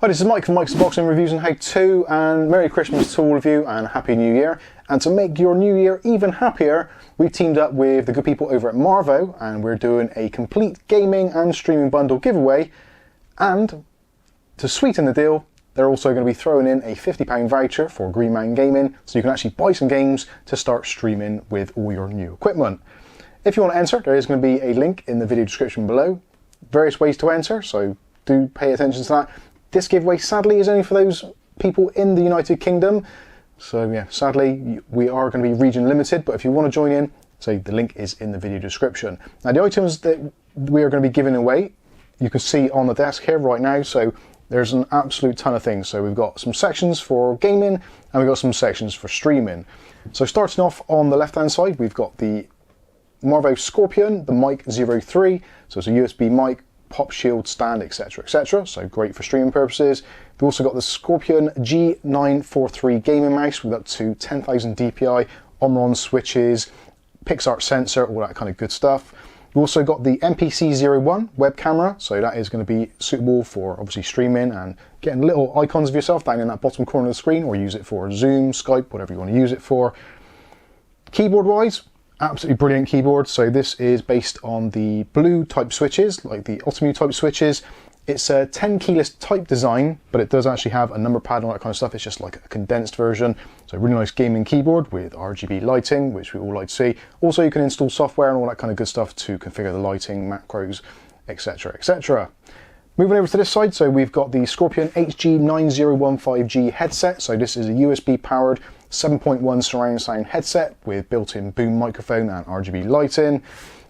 Hi, this is Mike from Mike's Unboxing Reviews and How To, and Merry Christmas to all of you and Happy New Year. And to make your new year even happier, we've teamed up with the good people over at Marvo and we're doing a complete gaming and streaming bundle giveaway. And to sweeten the deal, they're also going to be throwing in a £50 voucher for Green Mountain Gaming, so you can actually buy some games to start streaming with all your new equipment. If you want to enter, there is going to be a link in the video description below. Various ways to enter, so do pay attention to that. This giveaway, sadly, is only for those people in the United Kingdom. So yeah, sadly, we are going to be region limited, but if you want to join in, so the link is in the video description. Now, the items that we are going to be giving away, you can see on the desk here right now. So there's an absolute ton of things. So we've got some sections for gaming and we've got some sections for streaming. So starting off on the left-hand side, we've got the Marvo Scorpion, the Mic 03. So it's a USB mic, pop shield stand, etc, etc, so great for streaming purposes. We've also got the Scorpion G943 gaming mouse with up to 10,000 DPI, Omron switches, PixArt sensor, all that kind of good stuff. We've also got the MPC-01 web camera, so that is going to be suitable for obviously streaming and getting little icons of yourself down in that bottom corner of the screen, or use it for Zoom, Skype, whatever you want to use it for. Keyboard wise, absolutely brilliant keyboard. So this is based on the blue type switches, like the Optimu type switches. It's a 10 keyless type design, but it does actually have a number pad and all that kind of stuff. It's just like a condensed version. So really nice gaming keyboard with RGB lighting, which we all like to see. Also, you can install software and all that kind of good stuff to configure the lighting, macros, etc, etc. Moving over to this side, so we've got the Scorpion HG9015G headset. So this is a USB powered 7.1 surround sound headset with built-in boom microphone and RGB lighting.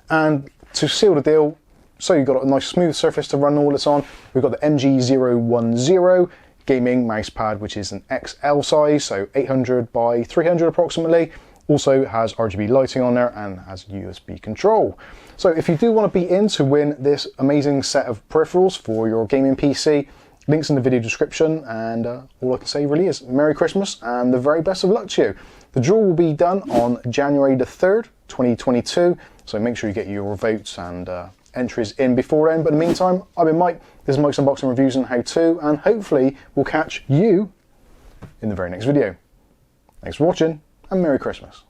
And to seal the deal, so you've got a nice smooth surface to run all this on, we've got the MG010 gaming mouse pad, which is an XL size, so 800 by 300 approximately. Also has RGB lighting on there and has USB control. So if you do want to be in to win this amazing set of peripherals for your gaming PC, links in the video description, and all I can say really is Merry Christmas and the very best of luck to you. The draw will be done on January the 3rd, 2022, so make sure you get your votes and entries in before then. But in the meantime, I've been Mike, this is Mike's Unboxing Reviews and How To, and hopefully we'll catch you in the very next video. Thanks for watching, and Merry Christmas.